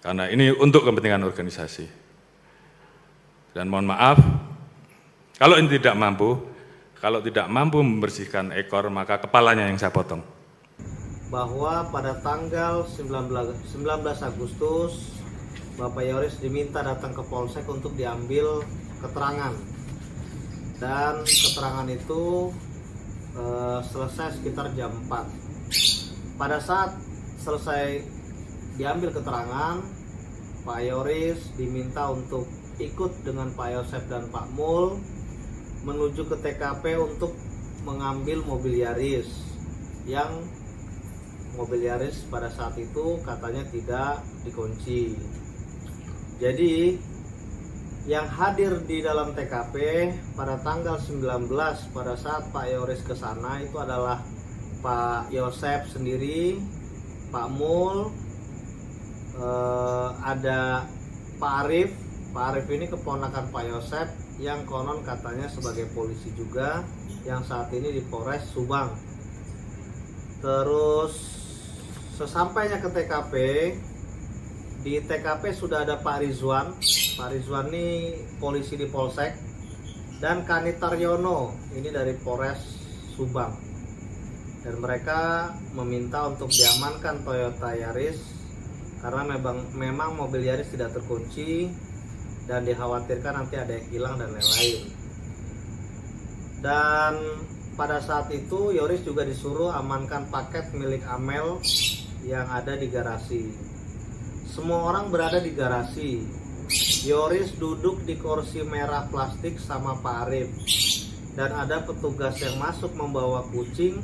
karena ini untuk kepentingan organisasi. Dan mohon maaf, kalau ini tidak mampu membersihkan ekor, maka kepalanya yang saya potong. Bahwa pada tanggal 19 Agustus, Bapak Yoris diminta datang ke Polsek untuk diambil keterangan. Dan keterangan itu selesai sekitar jam 4. Pada saat selesai diambil keterangan, Pak Yoris diminta untuk ikut dengan Pak Yosep dan Pak Mul menuju ke TKP untuk mengambil mobil Yaris, yang mobil Yaris pada saat itu katanya tidak dikunci. Jadi yang hadir di dalam TKP pada tanggal 19 pada saat Pak Yoris ke sana itu adalah Pak Yosep sendiri, Pak Mul, ada Pak Arif. Pak Arif ini keponakan Pak Yosep yang konon katanya sebagai polisi juga, yang saat ini di Polres Subang. Terus sesampainya ke TKP, di TKP sudah ada Pak Rizwan. Pak Rizwan ini polisi di Polsek, dan Kanitaryono ini dari Polres Subang. Dan mereka meminta untuk diamankan Toyota Yaris karena memang mobil Yaris tidak terkunci dan dikhawatirkan nanti ada yang hilang dan lain-lain. Dan pada saat itu Yoris juga disuruh amankan paket milik Amel yang ada di garasi. Semua orang berada di garasi. Yoris duduk di kursi merah plastik sama Pak Arif. Dan ada petugas yang masuk membawa kucing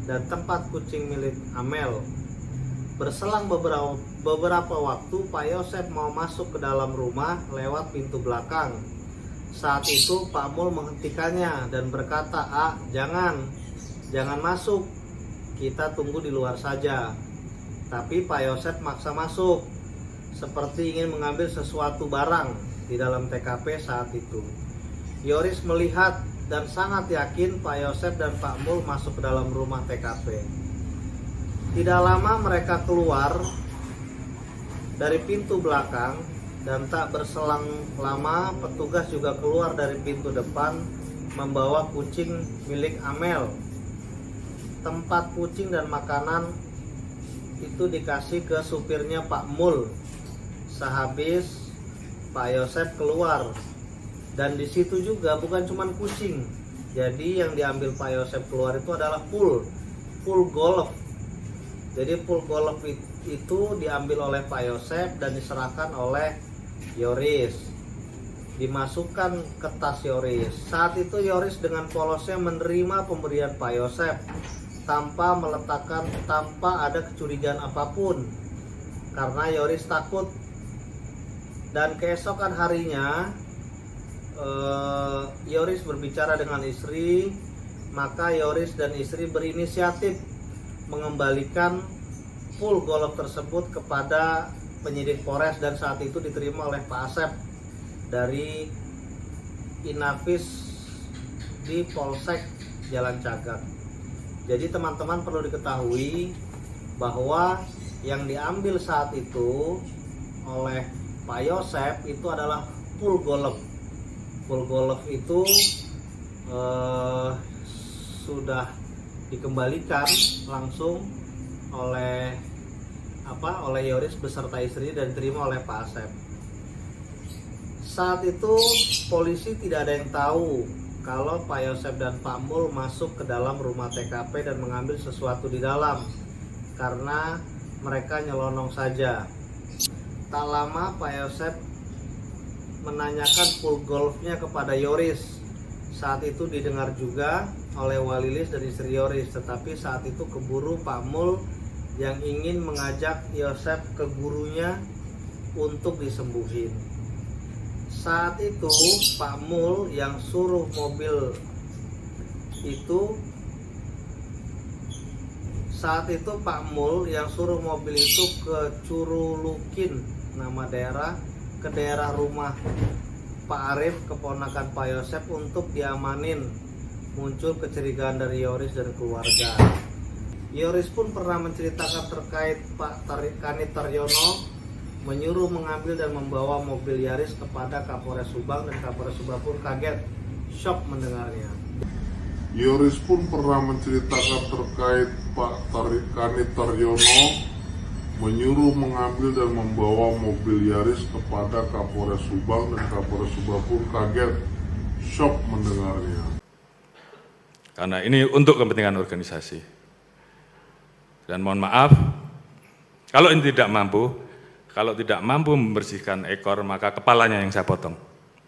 dan tempat kucing milik Amel. Berselang beberapa waktu, Pak Yosep mau masuk ke dalam rumah lewat pintu belakang. Saat itu Pak Mul menghentikannya dan berkata, jangan masuk, kita tunggu di luar saja. Tapi Pak Yosep maksa masuk, seperti ingin mengambil sesuatu barang di dalam TKP saat itu. Yoris melihat dan sangat yakin Pak Yosep dan Pak Mul masuk ke dalam rumah TKP. Tidak lama mereka keluar dari pintu belakang, dan tak berselang lama petugas juga keluar dari pintu depan membawa kucing milik Amel. Tempat kucing dan makanan itu dikasih ke supirnya Pak Mul. Sehabis Pak Yosep keluar, dan di situ juga bukan cuma kucing. Jadi yang diambil Pak Yosep keluar itu adalah full golf. Jadi full golf itu diambil oleh Pak Yosep dan diserahkan oleh Yoris, dimasukkan ke tas Yoris. Saat itu Yoris dengan polosnya menerima pemberian Pak Yosep tanpa ada kecurigaan apapun, karena Yoris takut. Dan keesokan harinya Yoris berbicara dengan istri, maka Yoris dan istri berinisiatif mengembalikan full golf tersebut kepada penyidik Polres, dan saat itu diterima oleh Pak Asep dari Inafis di Polsek Jalan Cagak. Jadi teman-teman perlu diketahui bahwa yang diambil saat itu oleh Pak Yosep itu adalah full golf. Full golf itu sudah dikembalikan langsung oleh Yoris beserta istri dan diterima oleh Pak Asep. Saat itu polisi tidak ada yang tahu kalau Pak Yosep dan Pak Mul masuk ke dalam rumah TKP dan mengambil sesuatu di dalam, karena mereka nyelonong saja. Tak lama Pak Yosep menanyakan full golfnya kepada Yoris. Saat itu didengar juga oleh Walilis dan istri Yoris, tetapi saat itu keburu Pak Mul yang ingin mengajak Yosep ke gurunya untuk disembuhin. Saat itu Pak Mul yang suruh mobil itu ke Curulukin, nama daerah, ke daerah rumah Pak Arif, keponakan Pak Yosep, untuk diamanin. Muncul kecurigaan dari Yoris dan keluarga. Yoris pun pernah menceritakan terkait Pak Kanitaryono menyuruh mengambil dan membawa mobil Yaris kepada Kapolres Subang, dan Kapolres Subang pun kaget, shock mendengarnya. Yoris pun pernah menceritakan terkait Pak Kanit Taryono menyuruh mengambil dan membawa mobil Yaris kepada Kapolres Subang, dan Kapolres Subang pun kaget, shock mendengarnya. Karena ini untuk kepentingan organisasi. Dan mohon maaf, kalau ini tidak mampu membersihkan ekor, maka kepalanya yang saya potong.